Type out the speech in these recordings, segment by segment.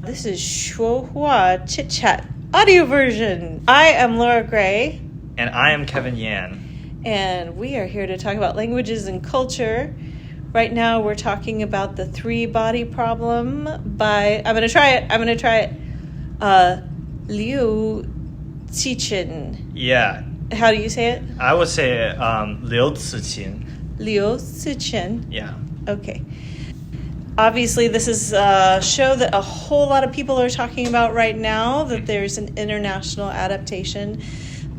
This is 说话 Chit Chat audio version. I am Laura Gray. And I am Kevin Yan. And we are here to talk about languages and culture. Right now we're talking about the three-body problem by, I'm going to try it, Liu Cixin. Yeah. How do you say it? I would say Liu Cixin. Liu Cixin. Yeah. Okay. Obviously, this is a show that a whole lot of people are talking about right now, that there's an international adaptation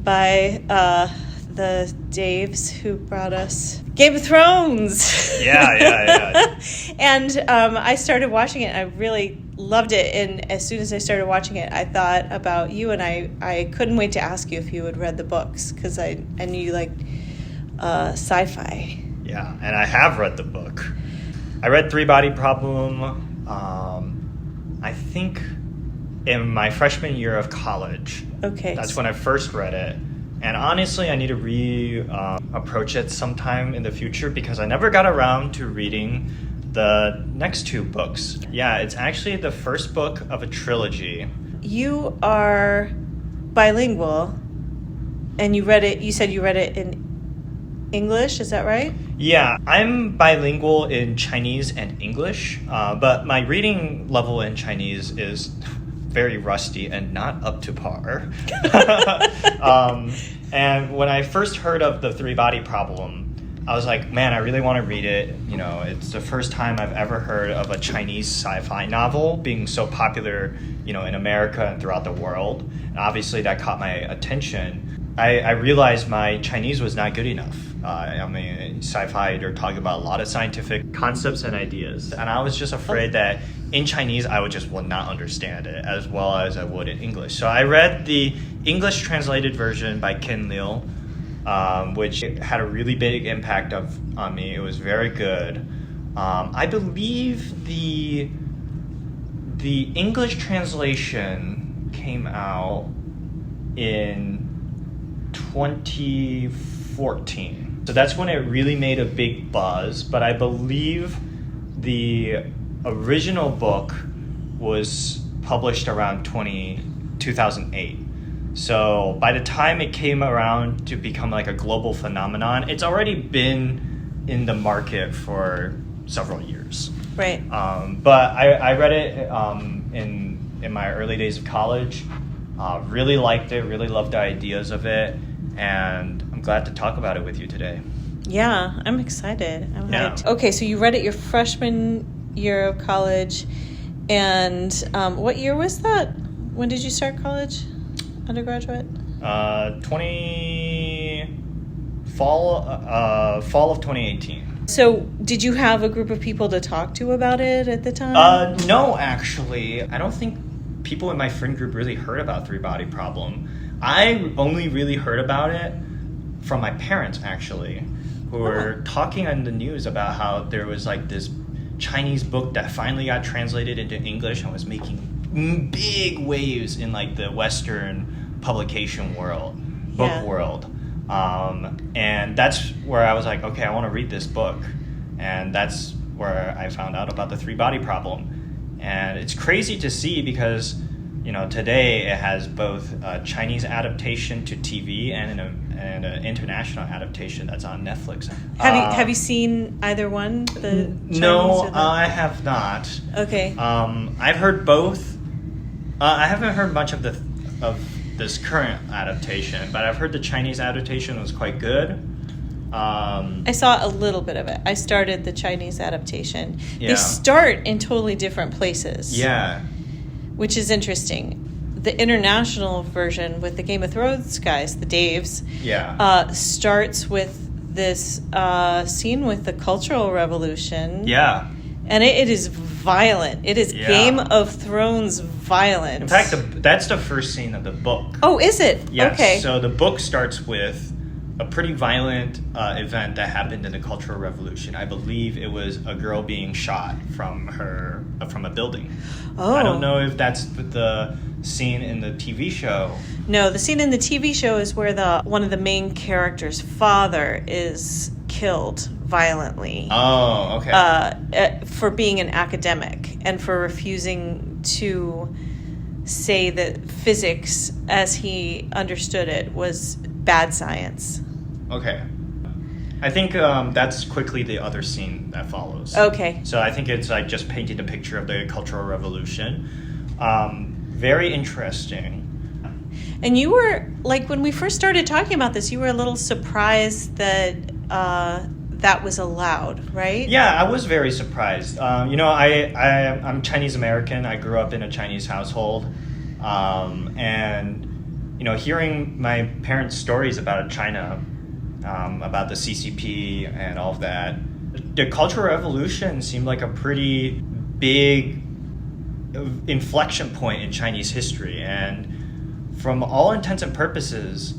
by the Daves who brought us Game of Thrones. Yeah. And I started watching it, and I really loved it. And as soon as I started watching it, I thought about you, and I couldn't wait to ask you if you had read the books, because I knew you liked sci-fi. Yeah, and I have read the book. I read Three-Body Problem, I think in my freshman year of college. Okay. That's when I first read it. And honestly, I need to approach it sometime in the future because I never got around to reading the next two books. Yeah, it's actually the first book of a trilogy. You are bilingual, and you said you read it in English, is that right? Yeah, I'm bilingual in Chinese and English, but my reading level in Chinese is very rusty and not up to par. And when I first heard of the Three-Body Problem, I was like, man, I really want to read it. You know, it's the first time I've ever heard of a Chinese sci-fi novel being so popular, you know, in America and throughout the world. And obviously that caught my attention. I realized my Chinese was not good enough. I mean, sci-fi, they're talking about a lot of scientific concepts and ideas. And I was just afraid that in Chinese, I would not understand it as well as I would in English. So I read the English translated version by Ken Liu, which had a really big impact on me. It was very good. I believe the English translation came out in 2014. So that's when it really made a big buzz, but I believe the original book was published around 2008. So by the time it came around to become like a global phenomenon, it's already been in the market for several years. Right. But I read it in my early days of college. Really liked it, really loved the ideas of it, and I'm glad to talk about it with you today. Yeah, I'm excited. I'm hyped. Yeah. Okay, so you read it your freshman year of college, and what year was that? When did you start college? Undergraduate? Fall of 2018. So did you have a group of people to talk to about it at the time? No, actually. I don't think people in my friend group really heard about Three-Body Problem. I only really heard about it from my parents, actually, who were talking on the news about how there was like this Chinese book that finally got translated into English and was making big waves in like the Western publication world, book world. And that's where I was like, okay, I want to read this book. And that's where I found out about the Three-Body Problem. And it's crazy to see because, you know, today it has both a Chinese adaptation to TV and an international adaptation that's on Netflix. Have you seen either one? No, I have not. Okay. I've heard both. I haven't heard much of this current adaptation, but I've heard the Chinese adaptation was quite good. I saw a little bit of it. I started the Chinese adaptation. Yeah. They start in totally different places. Yeah. Which is interesting. The international version with the Game of Thrones guys, the Daves, starts with this scene with the Cultural Revolution. Yeah. And it is violent. It is Game of Thrones violent. In fact, that's the first scene of the book. Oh, is it? Yes. Okay. So the book starts with a pretty violent event that happened in the Cultural Revolution. I believe it was a girl being shot from a building. Oh. I don't know if that's the scene in the TV show. No, the scene in the TV show is where one of the main characters' father is killed violently Oh, okay. for being an academic and for refusing to say that physics, as he understood it, was bad science. Okay. I think that's quickly the other scene that follows. Okay. So I think it's like just painting a picture of the Cultural Revolution. Very interesting. And you were, like, when we first started talking about this, you were a little surprised that that was allowed, right? Yeah, I was very surprised. I'm Chinese American. I grew up in a Chinese household. And, hearing my parents' stories about China, about the CCP and all of that, the Cultural Revolution seemed like a pretty big inflection point in Chinese history. And from all intents and purposes,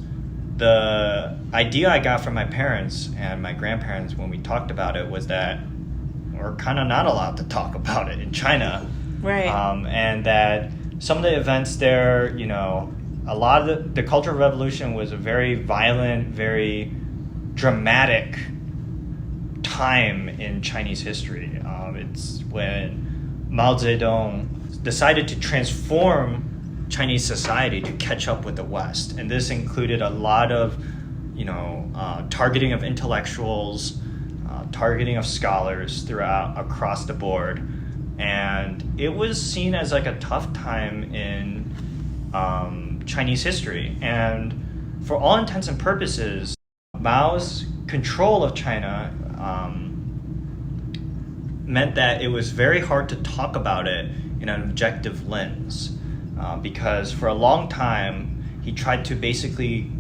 the idea I got from my parents and my grandparents when we talked about it was that we're kind of not allowed to talk about it in China. Right. And that some of the events there, a lot of the Cultural Revolution was a very violent, very dramatic time in Chinese history. It's when Mao Zedong decided to transform Chinese society to catch up with the West, and this included a lot of, targeting of intellectuals, targeting of scholars across the board, and it was seen as like a tough time in Chinese history. And for all intents and purposes, Mao's control of China meant that it was very hard to talk about it in an objective lens. Because for a long time, he tried to basically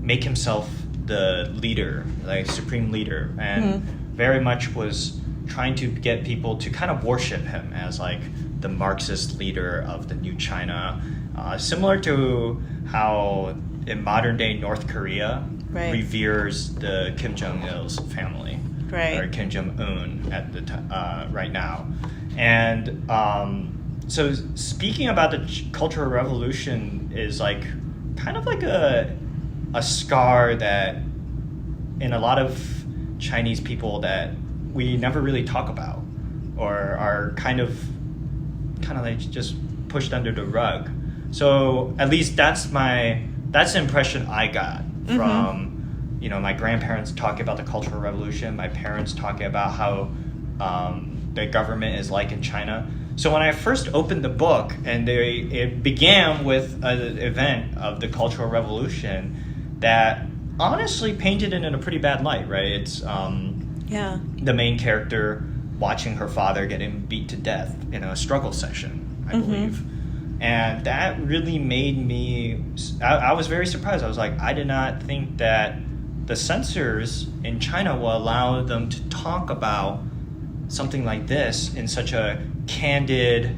make himself the leader, like supreme leader, and very much was trying to get people to kind of worship him as like the Marxist leader of the new China, similar to how in modern day North Korea reveres the Kim Jong-il's family, or Kim Jong-un at the right now, and. So speaking about the Cultural Revolution is like kind of like a scar that in a lot of Chinese people that we never really talk about or are kind of like just pushed under the rug. So at least that's the impression I got from my grandparents talking about the Cultural Revolution, my parents talking about how the government is like in China. So when I first opened the book, and it began with an event of the Cultural Revolution that honestly painted it in a pretty bad light, right? It's the main character watching her father getting beat to death in a struggle session, I believe. And that really made me, I was very surprised. I was like, I did not think that the censors in China will allow them to talk about something like this in such a candid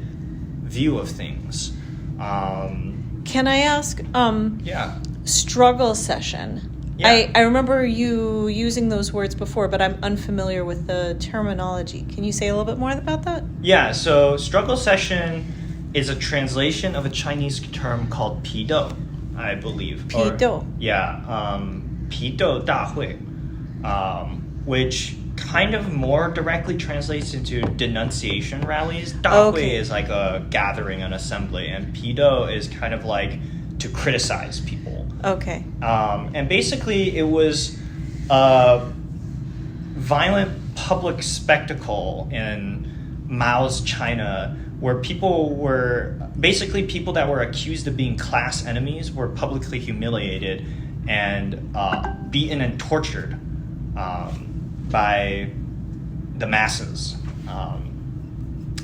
view of things. Can I ask? Yeah. Struggle session. Yeah. I remember you using those words before, but I'm unfamiliar with the terminology. Can you say a little bit more about that? Yeah, so struggle session is a translation of a Chinese term called 批斗, I believe. 批斗. Yeah, 批斗大会, which kind of more directly translates into denunciation rallies. 大会 is like a gathering, an assembly, and 批斗 is kind of like to criticize people. Okay. And basically it was a violent public spectacle in Mao's China where people that were accused of being class enemies were publicly humiliated and beaten and tortured by the masses.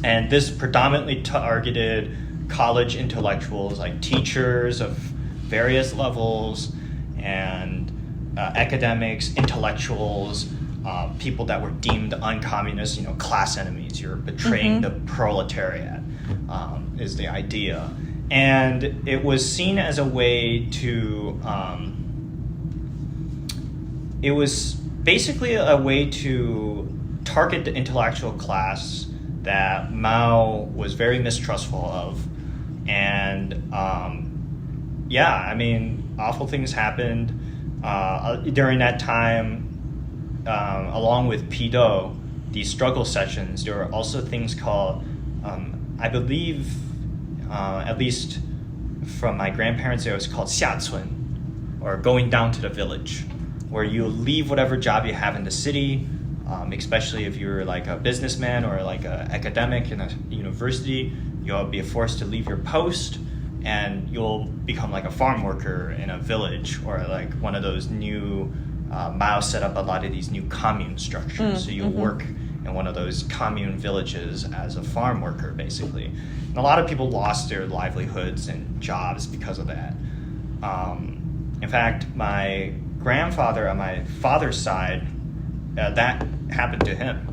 And this predominantly targeted college intellectuals, like teachers of various levels, and academics, intellectuals, people that were deemed uncommunist, class enemies. You're betraying the proletariat, is the idea. And it was seen as a way to, it was basically a way to target the intellectual class that Mao was very mistrustful of. And awful things happened during that time. along with Pido, these struggle sessions, there were also things called, I believe, at least from my grandparents, it was called 下村, or going down to the village, where you leave whatever job you have in the city, especially if you're like a businessman or like an academic in a university, you'll be forced to leave your post and you'll become like a farm worker in a village, or like one of those new, Mao set up a lot of these new commune structures. So you'll work in one of those commune villages as a farm worker, basically. And a lot of people lost their livelihoods and jobs because of that. In fact, my grandfather on my father's side, that happened to him.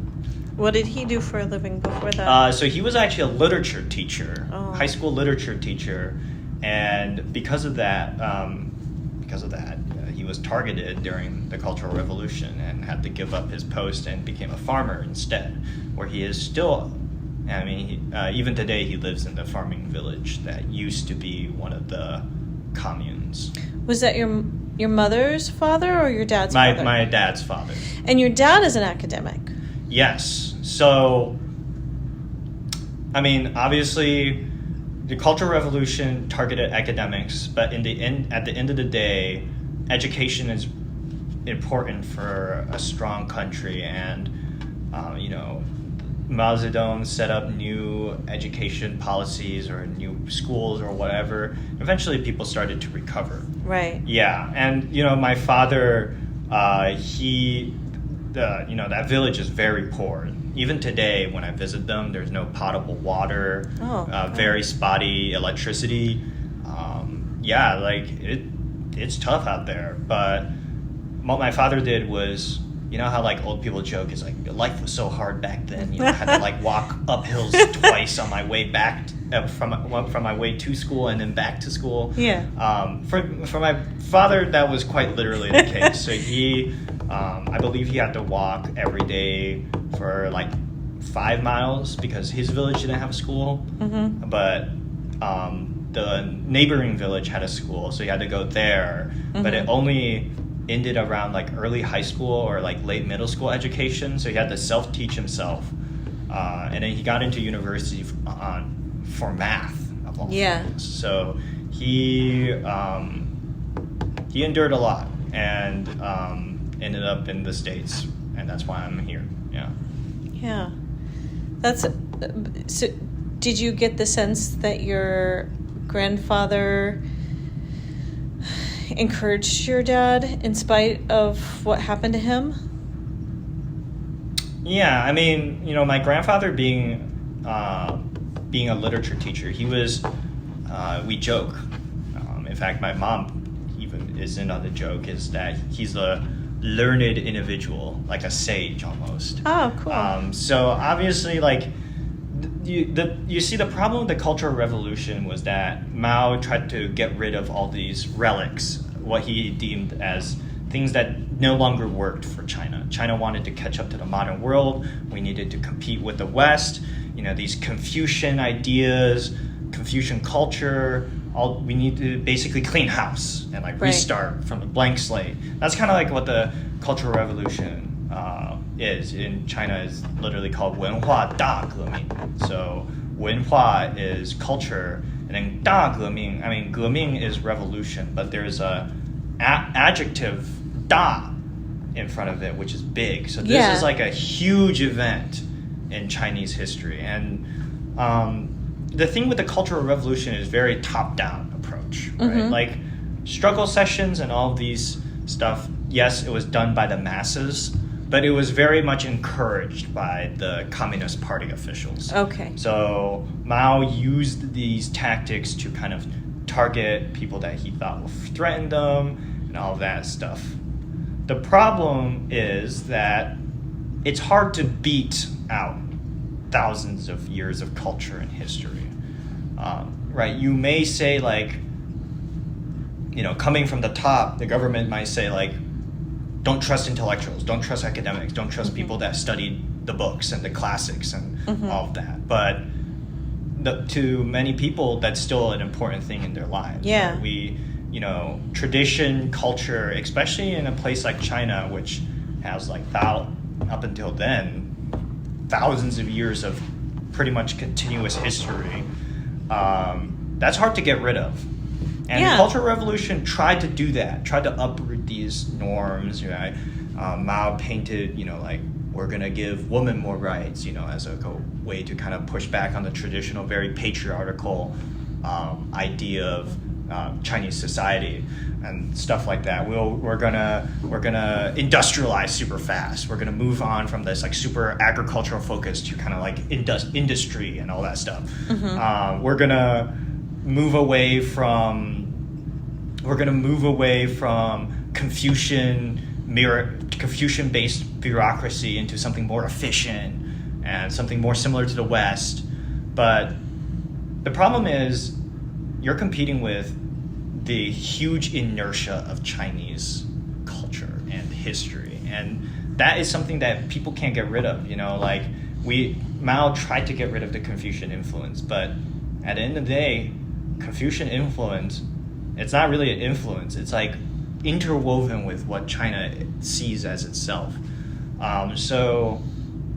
What did he do for a living before that? So he was actually a literature teacher, high school literature teacher, and because of that, he was targeted during the Cultural Revolution and had to give up his post and became a farmer instead, where he is still. I mean, even today he lives in the farming village that used to be one of the communes. Was that your mother's father or your dad's father? My dad's father. And your dad is an academic. Yes. So, I mean, obviously, the Cultural Revolution targeted academics, but at the end of the day, education is important for a strong country, and Mao Zedong set up new education policies or new schools or whatever. Eventually, people started to recover. Right. Yeah, and my father, that village is very poor. Even today, when I visit them, there's no potable water, very spotty electricity. It's tough out there. But what my father did was, how like old people joke is like life was so hard back then. I had to like walk up hills twice on my way back from my way to school and then back to school. Yeah. For my father, that was quite literally the case. So he, I believe he had to walk every day for like 5 miles because his village didn't have a school. Mm-hmm. But the neighboring village had a school, so he had to go there. Mm-hmm. But it only ended around like early high school or like late middle school education, so he had to self-teach himself. And then he got into university for math of all things. So he endured a lot and ended up in the States, and that's why I'm here. Yeah. So did you get the sense that your grandfather encouraged your dad in spite of what happened to him? Yeah, I mean, my grandfather being a literature teacher, he was, we joke. In fact, my mom even is in on the joke, is that he's a learned individual, like a sage almost. Oh, cool. So obviously, like, you see the problem with the Cultural Revolution was that Mao tried to get rid of all these relics, what he deemed as things that no longer worked for China. China wanted to catch up to the modern world. We needed to compete with the West. These Confucian ideas, Confucian culture, we need to basically clean house and restart from a blank slate. That's kind of like what the Cultural Revolution is in China. Is literally called 文化大革命. So 文化 is culture, and then 大革命, I mean 革命 is revolution, but there's a adjective 大 in front of it, which is big. So this is like a huge event in Chinese history. And the thing with the Cultural Revolution is very top-down approach, right? Mm-hmm. Like struggle sessions and all of these stuff, yes, it was done by the masses, but it was very much encouraged by the Communist Party officials. Okay. So Mao used these tactics to kind of target people that he thought would threaten them and all of that stuff. The problem is that it's hard to beat out thousands of years of culture and history. Right? You may say, like, coming from the top, the government might say, like, don't trust intellectuals, don't trust academics, don't trust people that studied the books and the classics and all of that. But to many people, that's still an important thing in their lives. Yeah. Right? We, tradition, culture, especially in a place like China, which has like up until then, thousands of years of pretty much continuous history. That's hard to get rid of. And the Cultural Revolution tried to do that, tried to uproot these norms. Right? Mao painted, like, we're going to give women more rights, as a way to kind of push back on the traditional, very patriarchal idea of Chinese society and stuff like that. We're gonna industrialize super fast. We're gonna move on from this like super agricultural focus to kind of like industry and all that stuff. Mm-hmm. We're gonna move away from Confucian-based bureaucracy into something more efficient and something more similar to the West. But the problem is you're competing with the huge inertia of Chinese culture and history. And that is something that people can't get rid of. Mao tried to get rid of the Confucian influence, but at the end of the day, Confucian influence, it's not really an influence. It's like interwoven with what China sees as itself. So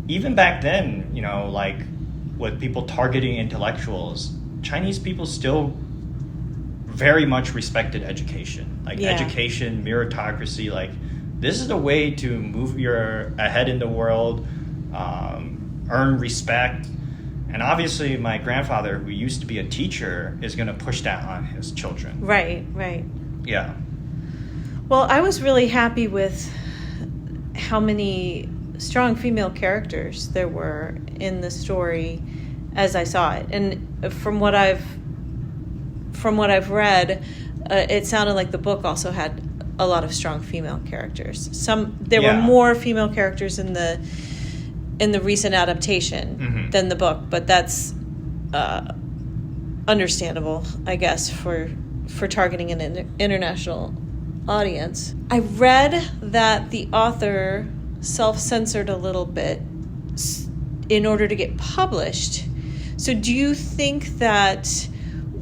even back then, with people targeting intellectuals, Chinese people still very much respected education. Education, meritocracy, this is the way to move ahead in the world, earn respect. And obviously my grandfather, who used to be a teacher, is going to push that on his children. Right. Yeah. Well, I was really happy with how many strong female characters there were in the story as I saw it. And from what I've read, it sounded like the book also had a lot of strong female characters. There were more female characters in the recent adaptation than the book, but that's understandable, I guess, for targeting an international audience. I read that the author self-censored a little bit in order to get published. So do you think that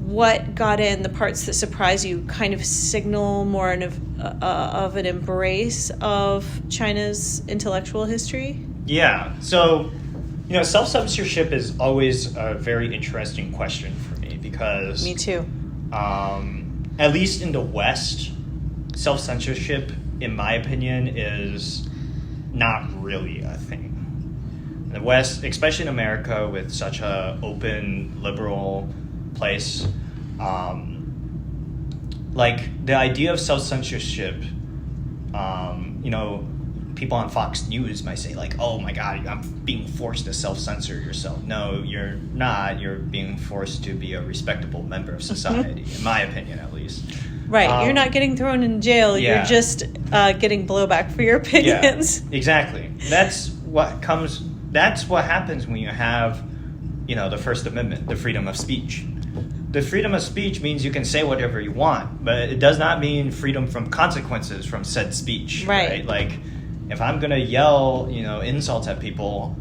what got in, the parts that surprise you, kind of signal more of an embrace of China's intellectual history? Yeah. So, self-censorship is always a very interesting question for me because... Me too. At least in the West, self-censorship, in my opinion, is not really a thing. In the West, especially in America, with such a open, liberal place, the idea of self-censorship, people on Fox News might say oh my God, I'm being forced to self-censor yourself. No, you're not. You're being forced to be a respectable member of society, in my opinion, at least. Right. You're not getting thrown in jail. Yeah. You're just getting blowback for your opinions. Yeah, exactly. That's what happens when you have, the First Amendment, the freedom of speech. The freedom of speech means you can say whatever you want, but it does not mean freedom from consequences from said speech. Right. If I'm going to yell, insults at people,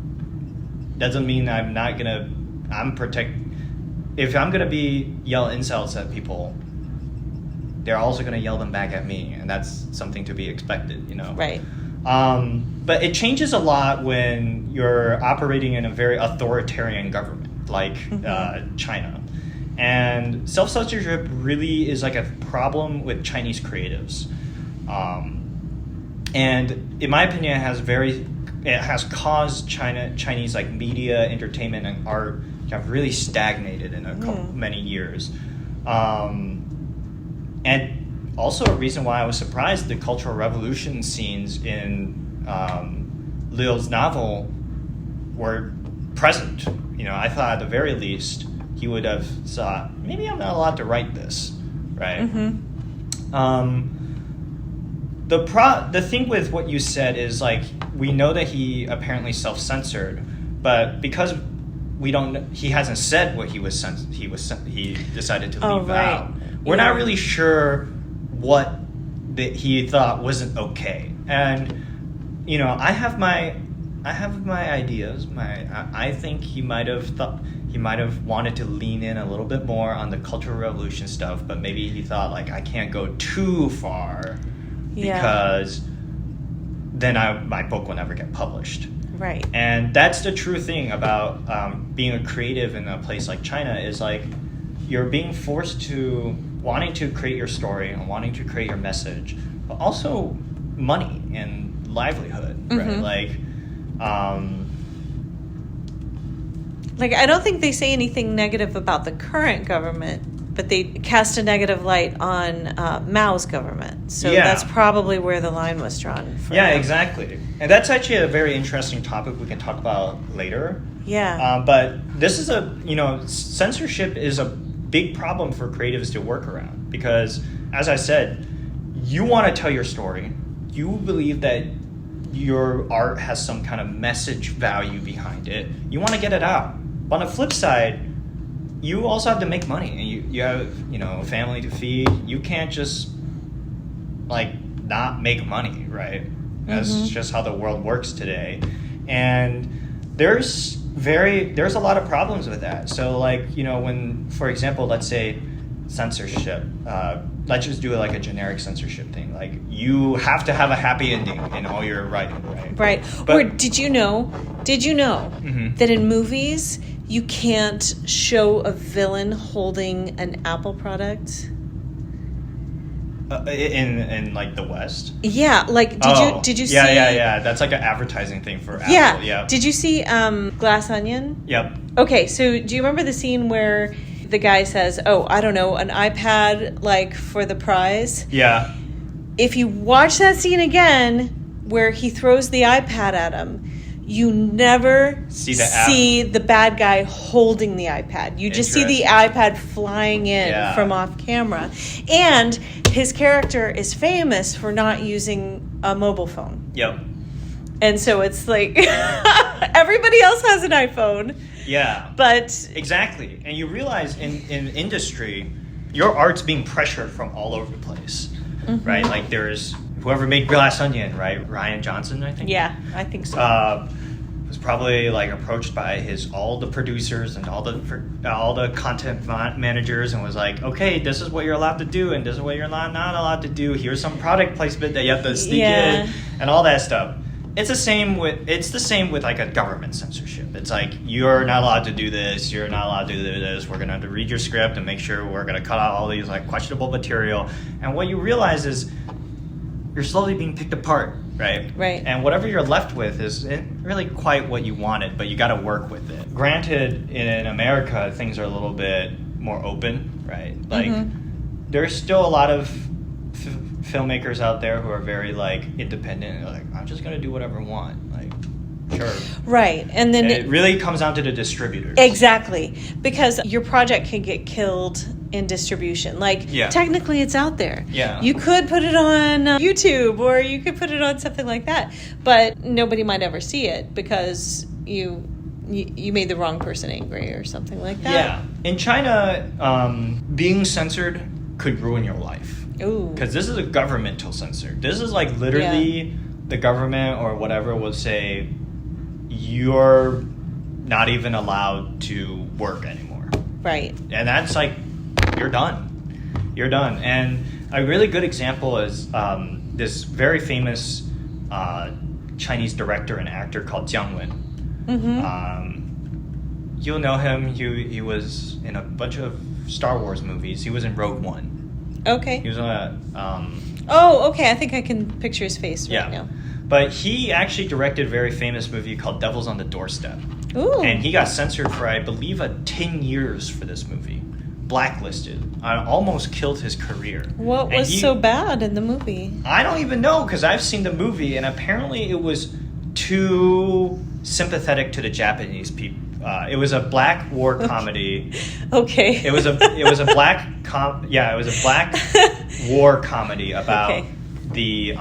doesn't mean if I'm going to yell insults at people, they're also going to yell them back at me, and that's something to be expected, Right. But it changes a lot when you're operating in a very authoritarian government like China. And self-censorship really is a problem with Chinese creatives. And in my opinion, it has caused Chinese media, entertainment, and art to have really stagnated in many years. And also a reason why I was surprised the Cultural Revolution scenes in Liu's novel were present. I thought at the very least he would have thought, maybe I'm not allowed to write this, right? The thing with what you said is we know that he apparently self-censored, but because he hasn't said what he decided to leave out. We're not really sure what he thought wasn't okay, and I have my ideas. I think he might have wanted to lean in a little bit more on the Cultural Revolution stuff, but maybe he thought I can't go too far because then my book will never get published. Right. And that's the true thing about being a creative in a place like China is like you're being forced to wanting to create your story and wanting to create your message, but also money and livelihood, right? Like, I don't think they say anything negative about the current government, but they cast a negative light on Mao's government. So that's probably where the line was drawn. Exactly. And that's actually a very interesting topic we can talk about later. Yeah. But this is censorship is a big problem for creatives to work around because, as I said, you want to tell your story. You believe that your art has some kind of message value behind it. You want to get it out. But on the flip side, you also have to make money, and you have a family to feed. You can't just not make money, right? That's just how the world works today, and there's a lot of problems with that. So when, for example, let's say censorship. Let's just do a generic censorship thing. Like you have to have a happy ending in all your writing, right? Right. But, or did you know that in movies you can't show a villain holding an Apple product? In the West? Yeah, did you see? Yeah. That's like an advertising thing for Apple. Yeah. Did you see Glass Onion? Yep. Okay, so do you remember the scene where the guy says, "Oh, I don't know, an iPad for the prize"? Yeah. If you watch that scene again, where he throws the iPad at him, you never see the bad guy holding the iPad. You just see the iPad flying in from off camera. And his character is famous for not using a mobile phone. Yep. And so it's like everybody else has an iPhone. Yeah. But exactly. And you realize in industry, your art's being pressured from all over the place. Right? Like there's whoever made Glass Onion, right? Ryan Johnson, I think. Yeah, I think so. Was probably approached by all the producers and all the content managers and was like, okay, this is what you're allowed to do and this is what you're not allowed to do. Here's some product placement that you have to sneak in and all that stuff. It's the same with a government censorship. It's like you're not allowed to do this. You're not allowed to do this. We're gonna have to read your script and make sure we're gonna cut out all these questionable material. And what you realize is you're slowly being picked apart, right? Right. And whatever you're left with isn't really quite what you wanted, but you got to work with it. Granted, in America, things are a little bit more open, right? There's still a lot of filmmakers out there who are very independent. And I'm just gonna do whatever I want. Sure. Right. And then it really comes down to the distributors. Exactly. Because your project can get killed in distribution. Technically it's out there. Yeah. You could put it on YouTube or you could put it on something like that. But nobody might ever see it because you made the wrong person angry or something like that. Yeah. In China, being censored could ruin your life. Ooh. Because this is a governmental censor. This is literally the government or whatever will say, you're not even allowed to work anymore. Right. And that's you're done. You're done. And a really good example is this very famous Chinese director and actor called Jiang Wen. You'll know him. He was in a bunch of Star Wars movies. He was in Rogue One. Okay. He was on a... okay. I think I can picture his face right now. But he actually directed a very famous movie called Devil's on the Doorstep. Ooh. And he got censored for, I believe, 10 years for this movie. Blacklisted. Almost killed his career. What was so bad in the movie? I don't even know, because I've seen the movie, and apparently it was too sympathetic to the Japanese people. It was a black war comedy. Okay. It was a black war comedy about the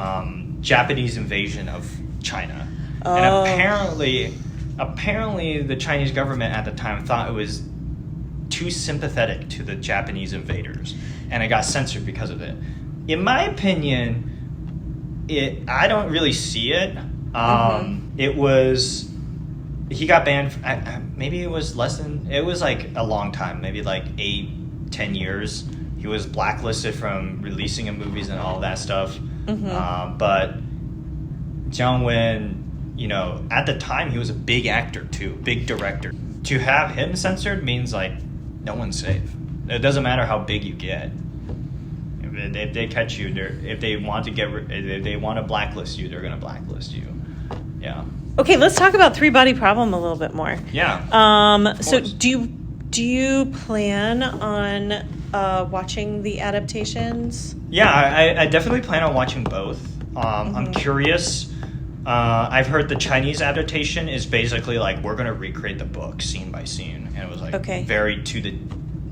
Japanese invasion of China. Oh. And apparently the Chinese government at the time thought it was too sympathetic to the Japanese invaders, and it got censored because of it. In my opinion, I don't really see it. He got banned. Maybe it was a long time, maybe 8-10 years. He was blacklisted from releasing in movies and all that stuff. But Jiang Wen, you know, at the time he was a big actor too, big director. To have him censored means like no one's safe. It doesn't matter how big you get. If they catch you, if they want to blacklist you, they're gonna blacklist you. Yeah. Okay, let's talk about Three Body Problem a little bit more. Yeah. So do you plan on watching the adaptations? Yeah, I definitely plan on watching both. I'm curious. I've heard the Chinese adaptation is basically like we're gonna recreate the book scene by scene, and it was like very to the,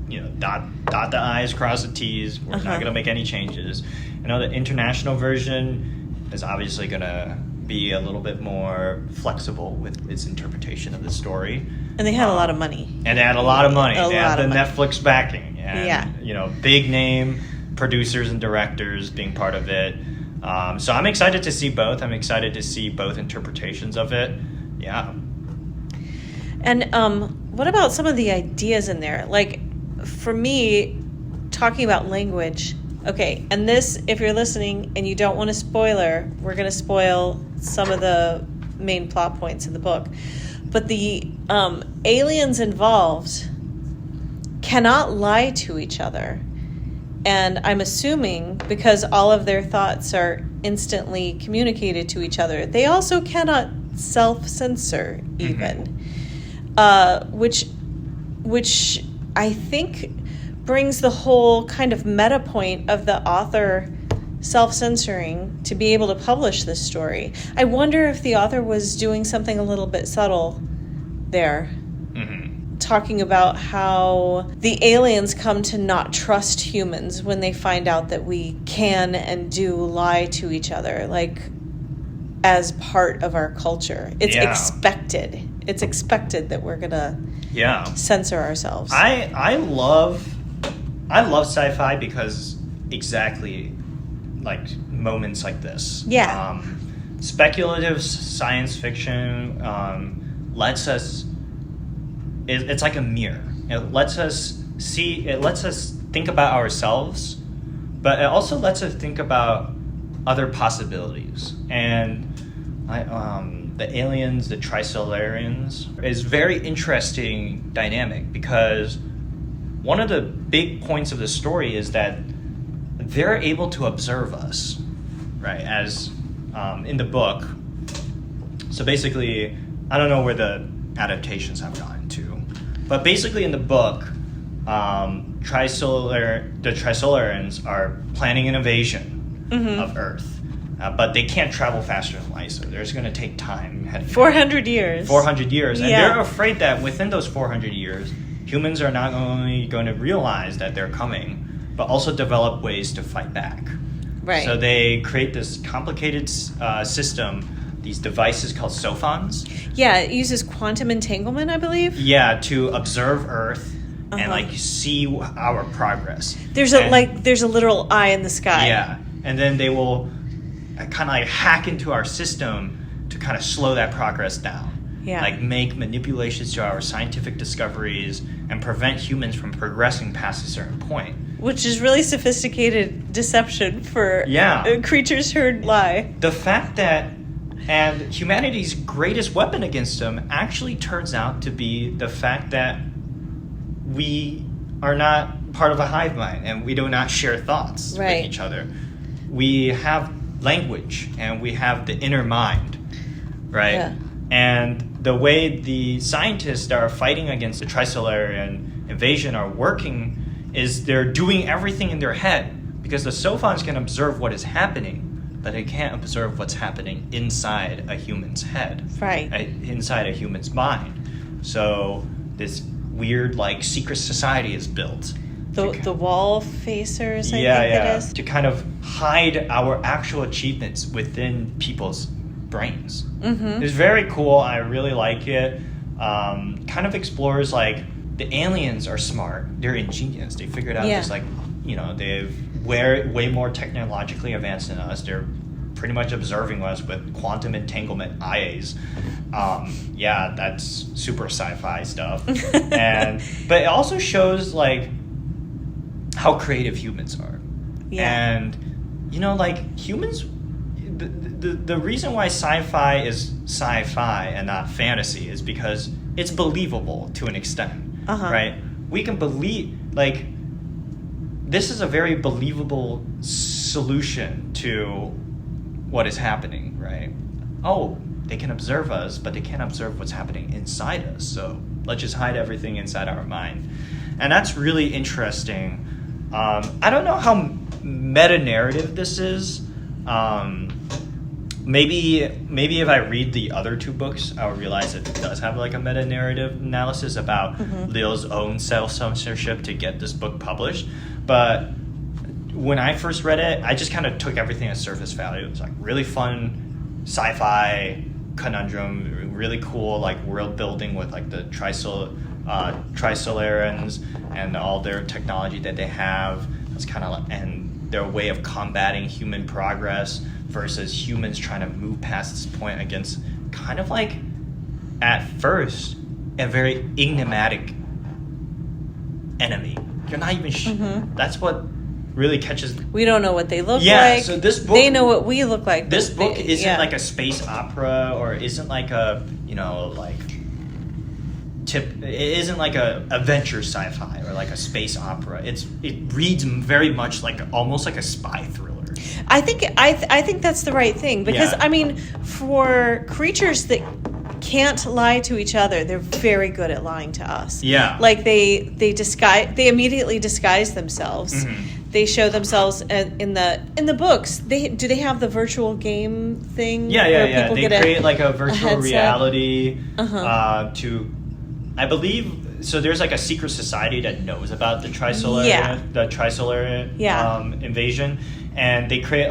you know, dot the I's, cross the T's. We're not gonna make any changes. I know the international version is obviously gonna be a little bit more flexible with its interpretation of the story. And they had a lot of money. And they had a lot of money. They had the Netflix backing. And, you know, big name producers and directors being part of it. So I'm excited to see both. I'm excited to see both interpretations of it. Yeah. And what about some of the ideas in there? Like, for me, talking about language. Okay, and this, if you're listening and you don't want a spoiler, we're going to spoil some of the main plot points in the book. But the aliens involved cannot lie to each other. And I'm assuming because all of their thoughts are instantly communicated to each other, they also cannot self-censor even. Which I think brings the whole kind of meta point of the author self-censoring to be able to publish this story. I wonder if the author was doing something a little bit subtle there. Talking about how the aliens come to not trust humans when they find out that we can and do lie to each other, like as part of our culture. It's expected. It's expected that we're gonna censor ourselves. I love sci-fi because exactly like moments like this. Yeah. Speculative science fiction lets us. It's like a mirror. It lets us see. It lets us think about ourselves, but it also lets us think about other possibilities. And the aliens, the Trisolarians, is very interesting dynamic because one of the big points of the story is that they're able to observe us, right? As in the book. So basically, I don't know where the adaptations have gone to, but basically in the book, the Trisolarians are planning an invasion of Earth, but they can't travel faster than light, so there's going to take time. 400 years. 400 years, and they're afraid that within those 400 years, humans are not only going to realize that they're coming, but also develop ways to fight back. Right. So they create this complicated system, these devices called sophons. Yeah, it uses quantum entanglement, I believe. Yeah, to observe Earth and like see our progress. There's a literal eye in the sky. Yeah, and then they will kind of like hack into our system to kind of slow that progress down. Yeah. Like make manipulations to our scientific discoveries and prevent humans from progressing past a certain point. Which is really sophisticated deception for creatures who lie. The fact that and humanity's greatest weapon against them actually turns out to be the fact that we are not part of a hive mind and we do not share thoughts with each other. We have language and we have the inner mind, right? Yeah. And the way the scientists that are fighting against the Trisolarian invasion are working is they're doing everything in their head because the sophons can observe what is happening, but they can't observe what's happening inside a human's head. Right. Inside a human's mind. So this weird, like, secret society is built. The wall facers, I think it is. To kind of hide our actual achievements within people's brains. It's very cool. I really like it. Kind of explores, like, the aliens are smart. They're ingenious. They figured out this, like, you know, they've way more technologically advanced than us. They're pretty much observing us with quantum entanglement eyes. That's super sci-fi stuff. But it also shows like how creative humans are. Yeah. And you know, like humans, the reason why sci-fi is sci-fi and not fantasy is because it's believable to an extent, right? We can believe, like, this is a very believable solution to what is happening, right? Oh, they can observe us, but they can't observe what's happening inside us. So let's just hide everything inside our mind. And that's really interesting. I don't know how meta-narrative this is. Maybe if I read the other two books, I'll realize it does have like a meta-narrative analysis about Liu's own self-censorship to get this book published. But when I first read it, I just kind of took everything at surface value. It was like really fun sci-fi conundrum, really cool like world building with like the Trisolarans and all their technology that they have. It's kind of like, and their way of combating human progress versus humans trying to move past this point against kind of like, at first, a very enigmatic enemy. You're not even that's what really catches. We don't know what they look like. Yeah, so this book, they know what we look like. This book isn't like a space opera, or isn't like a, you know, like it isn't like a adventure sci-fi or like a space opera. It reads very much like almost like a spy thriller. I think that's the right thing, because I mean, for creatures that can't lie to each other, they're very good at lying to us. Yeah, like they immediately disguise themselves. They show themselves in the books. Do they have the virtual game thing? Yeah. They create like a virtual reality to, I believe. So there's like a secret society that knows about the Trisolar invasion, and they create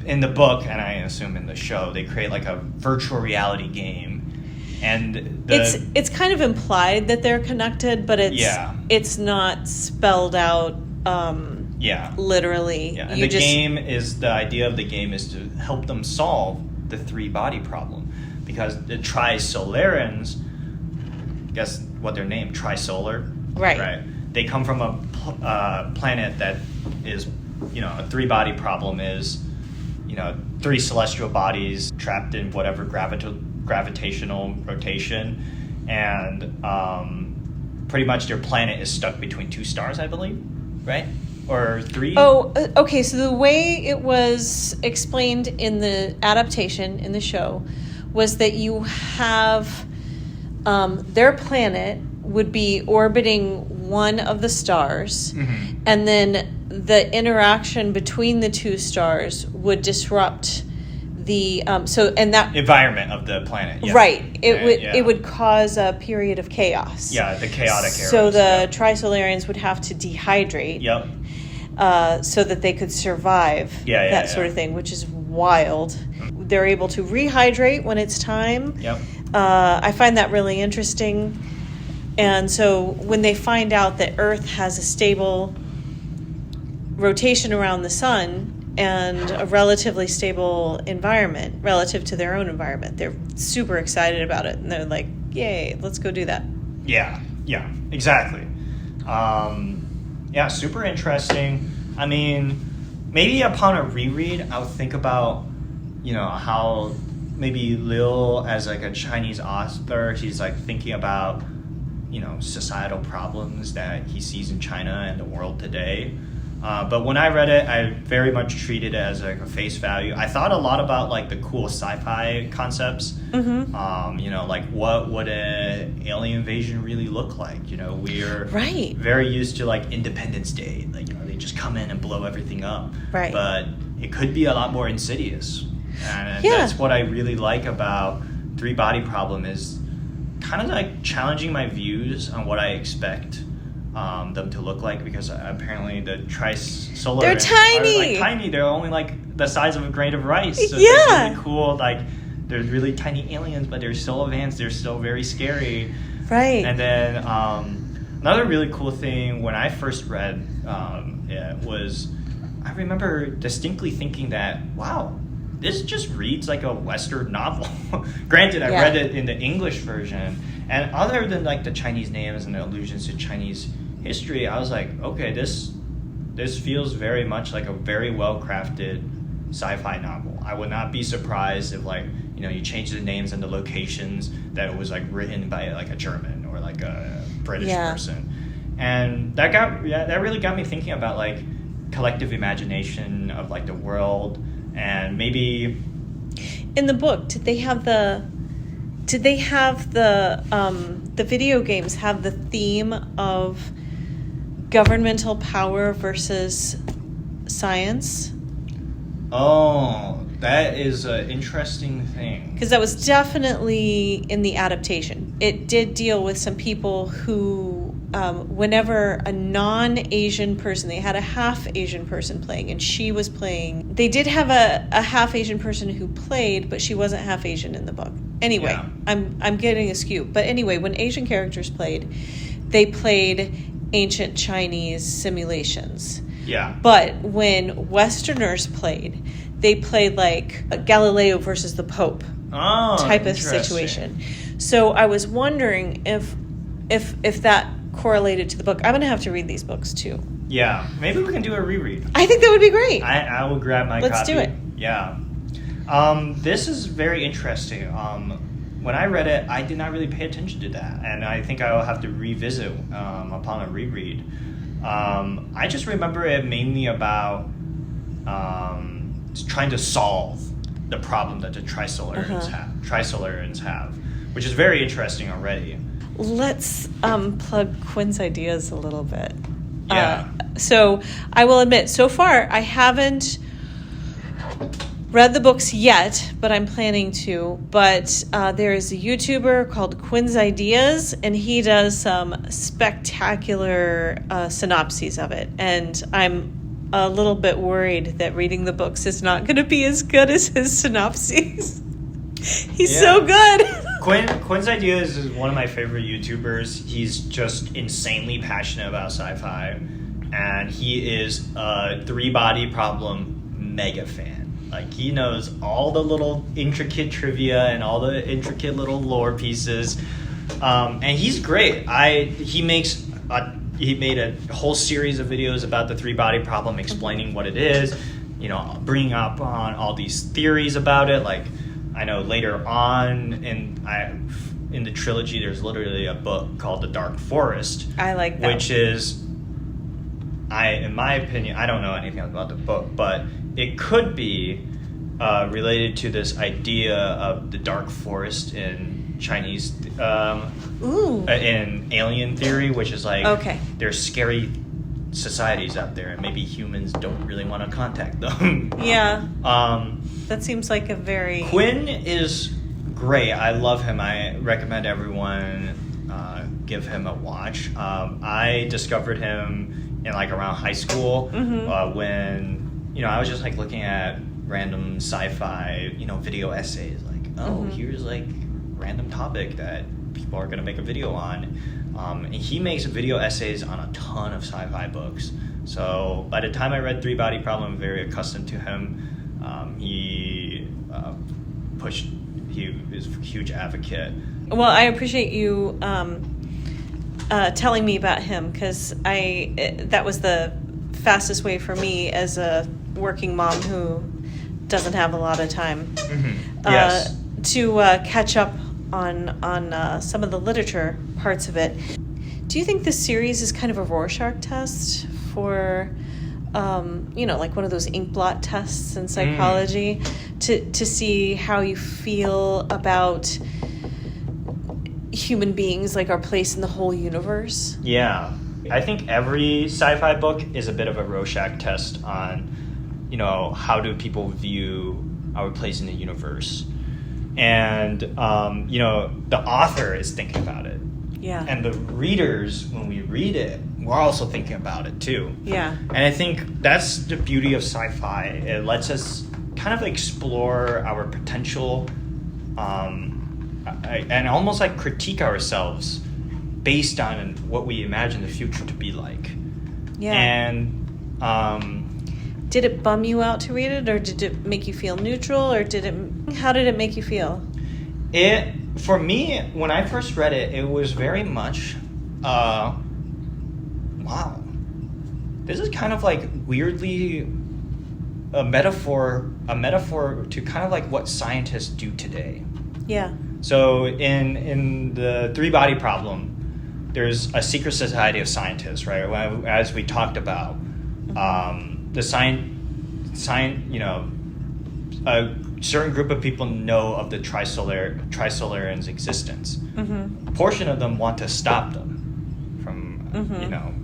in the book, and I assume in the show, they create like a virtual reality game, and it's kind of implied that they're connected, but it's not spelled out literally. Yeah, and the idea of the game is to help them solve the three-body problem, because the Trisolarans, guess what they're named, Trisolar, right? They come from a planet that is, you know, a three-body problem is, you know, three celestial bodies trapped in whatever gravitational rotation, and pretty much their planet is stuck between two stars, I believe, right? Or three? Oh, okay. So the way it was explained in the adaptation in the show was that you have their planet would be orbiting one of the stars, and then the interaction between the two stars would disrupt the that environment of the planet. Yeah. Right. It would cause a period of chaos. Yeah, the chaotic era. So the Trisolarians would have to dehydrate. Yep. So that they could survive that sort of thing, which is wild. They're able to rehydrate when it's time. Yep. I find that really interesting. And so when they find out that Earth has a stable rotation around the sun and a relatively stable environment relative to their own environment, they're super excited about it. And they're like, yay, let's go do that. Yeah, exactly. Super interesting. I mean, maybe upon a reread, I'll think about, you know, how maybe Liu, as like a Chinese author, he's like thinking about, you know, societal problems that he sees in China and the world today. But when I read it, I very much treated it as like a face value. I thought a lot about like the cool sci-fi concepts. You know, like what would an alien invasion really look like? You know, we're very used to like Independence Day, like, you know, they just come in and blow everything up. Right. But it could be a lot more insidious, and that's what I really like about Three Body Problem, is kind of like challenging my views on what I expect them to look like, because apparently the Trisolar, they're tiny. Are like tiny. They're only like the size of a grain of rice. So it's really cool. Like, they're really tiny aliens, but they're still advanced. They're still very scary. Right. And then another really cool thing when I first read it was, I remember distinctly thinking that, wow, this just reads like a Western novel. Granted, I read it in the English version, and other than like the Chinese names and the allusions to Chinese history, I was like, okay, this feels very much like a very well-crafted sci-fi novel. I would not be surprised if like, you know, you change the names and the locations, that it was like written by like a German or like a British person. And that really got me thinking about like collective imagination of like the world. And maybe in the book, did they have the video games have the theme of governmental power versus science? Oh, that is an interesting thing. Because that was definitely in the adaptation. It did deal with some people who, whenever a non-Asian person, they had a half-Asian person playing, and she was playing. They did have a half-Asian person who played, but she wasn't half-Asian in the book. Anyway, Yeah. I'm getting askew. But anyway, when Asian characters played, they played ancient Chinese simulations. Yeah. But when Westerners played, they played like Galileo versus the Pope type of situation. So I was wondering if that correlated to the book. I'm going to have to read these books too. Yeah. Maybe we can do a reread. I think that would be great. I will grab my Let's copy. do it. Yeah. This is very interesting. When I read it, I did not really pay attention to that, and I think I will have to revisit upon a reread. I just remember it mainly about trying to solve the problem that the Trisolarans have, which is very interesting already. Let's plug Quinn's ideas a little bit. Yeah. So I will admit, so far I haven't read the books yet, but I'm planning to. But there is a YouTuber called Quinn's Ideas, and he does some spectacular synopses of it. And I'm a little bit worried that reading the books is not going to be as good as his synopses. He's so good. Quinn's Ideas is one of my favorite YouTubers. He's just insanely passionate about sci-fi, and he is a three-body problem mega fan. Like, he knows all the little intricate trivia and all the intricate little lore pieces, and he's great. He made a whole series of videos about the three-body problem, explaining what it is, you know, bringing up on all these theories about it. Like, I know later on in the trilogy, there's literally a book called The Dark Forest. I like that. Which is, in my opinion, I don't know anything about the book, but it could be related to this idea of the dark forest in Chinese, in alien theory, which is like, there's scary societies out there, and maybe humans don't really want to contact them. Yeah. That seems like a very... Quinn is great. I love him. I recommend everyone give him a watch. I discovered him in like around high school, when, you know, I was just like looking at random sci-fi, you know, video essays. Like, here's like random topic that people are going to make a video on. And he makes video essays on a ton of sci-fi books. So by the time I read Three Body Problem, I'm very accustomed to him. He is a huge advocate. Well, I appreciate you telling me about him, because that was the fastest way for me as a working mom who doesn't have a lot of time to catch up on some of the literature parts of it. Do you think this series is kind of a Rorschach test for, you know, like one of those ink blot tests in psychology, to see how you feel about human beings, like our place in the whole universe? Yeah. I think every sci-fi book is a bit of a Rorschach test on, you know, how do people view our place in the universe. And, you know, the author is thinking about it. Yeah. And the readers, when we read it, we're also thinking about it too. Yeah. And I think that's the beauty of sci-fi. It lets us kind of explore our potential, and almost like critique ourselves based on what we imagine the future to be like. Yeah. And did it bum you out to read it, or did it make you feel neutral, or how did it make you feel? For me, when I first read it, it was very much, wow, this is kind of like weirdly a metaphor to kind of like what scientists do today. Yeah. So in the three-body problem, there's a secret society of scientists, right? As we talked about, the a certain group of people know of the trisolarans' existence. Mm-hmm. A portion of them want to stop them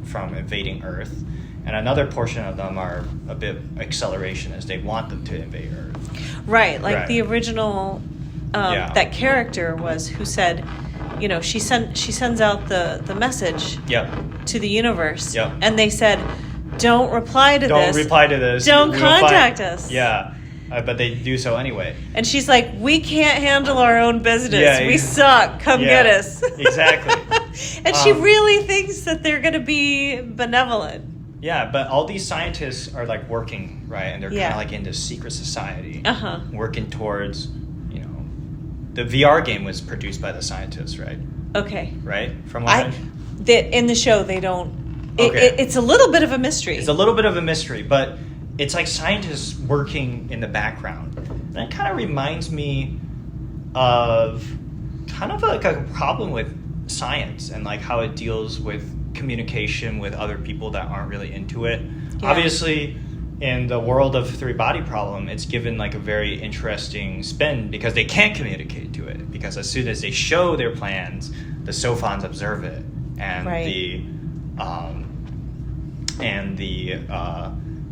from invading Earth, and another portion of them are a bit accelerationist. They want them to invade Earth. Right, like Right. the original that character was who said, she sends out the message Yep. to the universe, Yep. and they said, don't reply to Don't this. reply to this. Don't We'll contact us. Yeah, but they do so anyway. And she's like, we can't handle our own business. Yeah, we suck. Come yeah, get us. exactly. And she really thinks that they're going to be benevolent. Yeah, but all these scientists are like working, right? And they're kind Yeah. of like in this secret society, Uh-huh. working towards, the VR game was produced by the scientists, right? Okay. Right? From what in the show, they don't. Okay. It's a little bit of a mystery. It's a little bit of a mystery, but it's like scientists working in the background. And it kind of reminds me of kind of like a problem with science and like how it deals with communication with other people that aren't really into it. Yeah. Obviously, in the world of three-body problem, it's given like a very interesting spin because they can't communicate to it. Because as soon as they show their plans, the Sophons observe it, and Right. the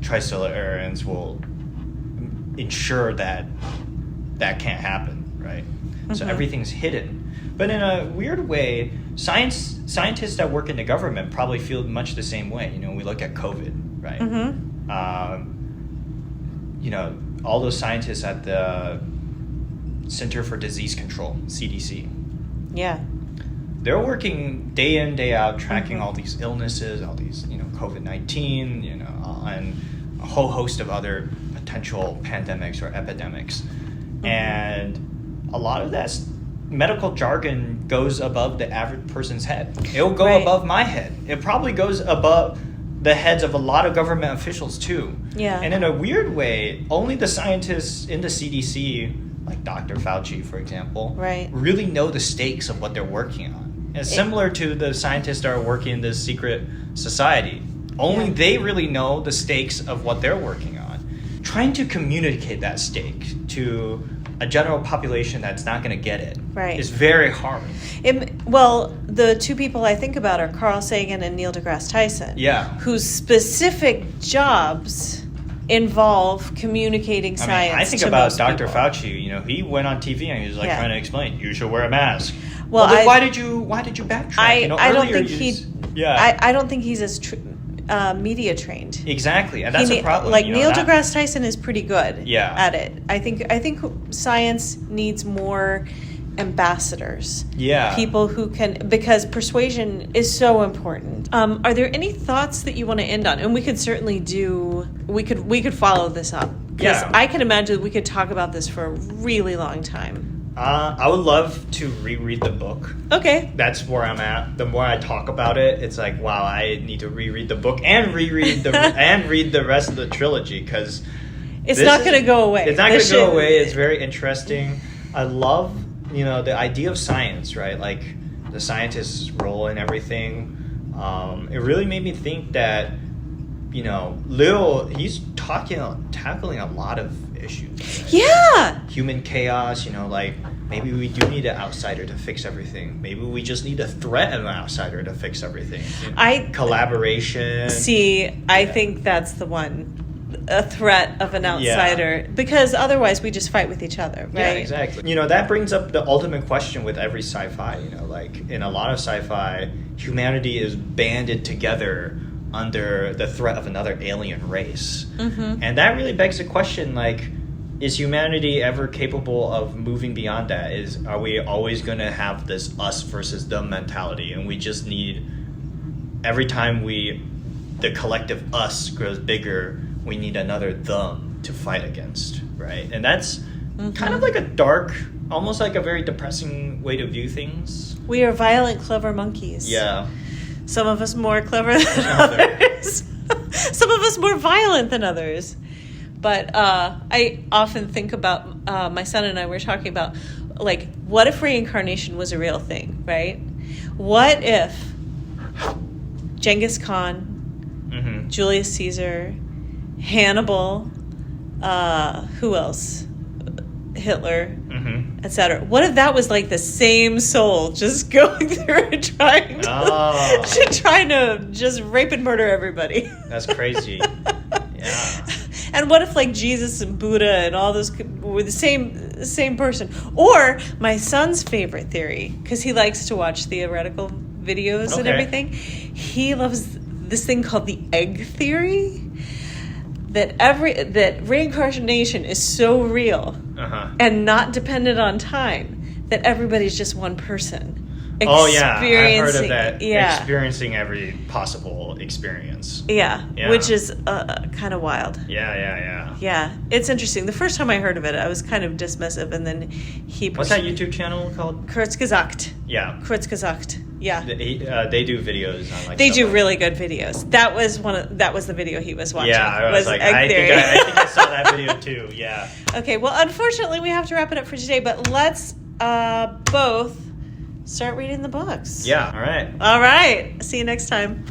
Trisolarans will ensure that can't happen, right? So Mhm. everything's hidden. But in a weird way, scientists that work in the government probably feel much the same way. We look at COVID, right? Mm-hmm. All those scientists at the Center for Disease Control, CDC, Yeah. they're working day in, day out, tracking Mhm. all these illnesses, all these, COVID-19, and a whole host of other potential pandemics or epidemics. Mm-hmm. And a lot of that medical jargon goes above the average person's head. It'll go Right. above my head. It probably goes above the heads of a lot of government officials too. Yeah. And in a weird way, only the scientists in the CDC, like Dr. Fauci, for example, Right. really know the stakes of what they're working on. It's similar to the scientists that are working in this secret society. Only Yeah. they really know the stakes of what they're working on. Trying to communicate that stake to a general population that's not going to get it Right. is very hard. The two people I think about are Carl Sagan and Neil deGrasse Tyson. Yeah. Whose specific jobs involve communicating science. I think to about most Dr. people. Fauci. He went on TV and he was like Yeah. trying to explain, you should wear a mask. Well, Then I- why did you backtrack? I don't earlier think you he. just- Yeah. I don't think he's as media trained. Exactly, and that's a problem. Neil deGrasse Tyson is pretty good Yeah. at it. I think science needs more ambassadors. Yeah. People who can, because persuasion is so important. Are there any thoughts that you want to end on? And we could certainly we could follow this up. Because Yeah. I can imagine we could talk about this for a really long time. I would love to reread the book. Okay. That's where I'm at. The more I talk about it, it's like, wow, I need to reread the book and reread and read the rest of the trilogy because It's not going to go away. It's not going to go away. It's very interesting. I love, the idea of science, right? Like the scientist's role in everything. It really made me think that, Lil, he's tackling a lot of issues. Right? Yeah. Human chaos, like maybe we do need an outsider to fix everything. Maybe we just need a threat of an outsider to fix everything. Collaboration. I think that's the one. A threat of an outsider, because otherwise we just fight with each other, right? Yeah, exactly. That brings up the ultimate question with every sci-fi. Like in a lot of sci-fi, humanity is banded together under the threat of another alien race, and that really begs the question: like, is humanity ever capable of moving beyond that? Are we always going to have this us versus them mentality, and we just need every time the collective us grows bigger, we need another them to fight against, right? And that's kind of like a dark, almost like a very depressing way to view things. We are violent, clever monkeys. Yeah. Some of us more clever than others. Some of us more violent than others. But I often think about, my son and I were talking about, like, what if reincarnation was a real thing, right? What if Genghis Khan, Julius Caesar, Hannibal, who else? Hitler, etc. What if that was like the same soul just going through and trying to just rape and murder everybody? That's crazy. Yeah. And what if like Jesus and Buddha and all those were the same person? Or my son's favorite theory, because he likes to watch theoretical videos and everything, he loves this thing called the egg theory. That reincarnation is so real and not dependent on time that everybody's just one person. Oh yeah, I've heard of that. Yeah. Experiencing every possible experience. Yeah. Which is kind of wild. Yeah. Yeah, it's interesting. The first time I heard of it, I was kind of dismissive, and then he. What's that YouTube channel called? Kurzgesagt. Yeah. Kurzgesagt. Yeah. They do videos on like. They do really good videos. That was the video he was watching. Yeah, I was like, I think I saw that video too. Yeah. Okay, well, unfortunately, we have to wrap it up for today, but let's both start reading the books. Yeah. All right. All right. See you next time.